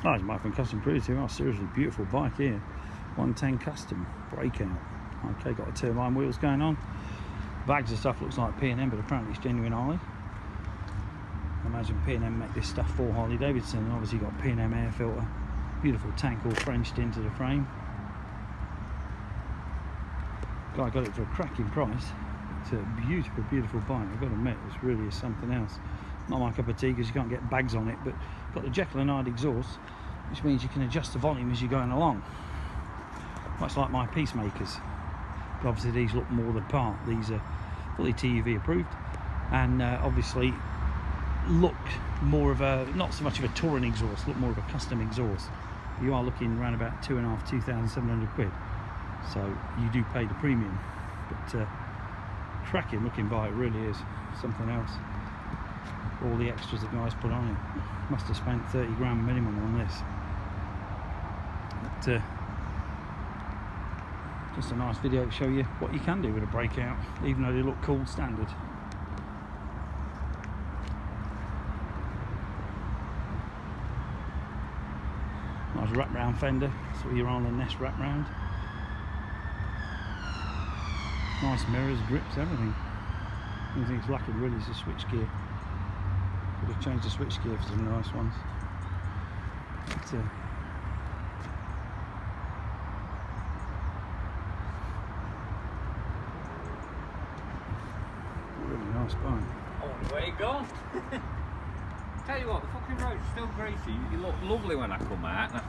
Oh, it's Mike from Custom Cruise here. Oh, seriously beautiful bike here. 110 Custom Breakout. Okay, got the turbine wheels going on. Bags of stuff looks like P&M, but apparently it's genuine Harley. I imagine P&M make this stuff for Harley Davidson, and obviously got P&M air filter. Beautiful tank all Frenched into the frame. Guy got it for a cracking price. It's a beautiful, beautiful bike. I've got to admit, it really is something else. Not my cup of tea because you can't get bags on it, but got the Jeckill and Hyde exhaust, which means you can adjust the volume as you're going along. Much like my Peacemakers. But obviously these look more the part. These are fully TUV approved, and obviously look more of a, not so much of a touring exhaust, look more of a custom exhaust. You are looking around about 2,700 quid. So you do pay the premium, but cracking looking bike, really is something else. All the extras that guys put on it. Must have spent 30 grand minimum on this. But just a nice video to show you what you can do with a Breakout, even though they look cool standard. Nice wrap round fender, so you're on the Nest wrap round. Nice mirrors, grips, everything. Everything's lacking really is the switch gear. Could have changed the switch gear for some nice ones. But, really nice bike. Oh, where you gone? Tell you what, the fucking road's still greasy. You look lovely when I come out, and I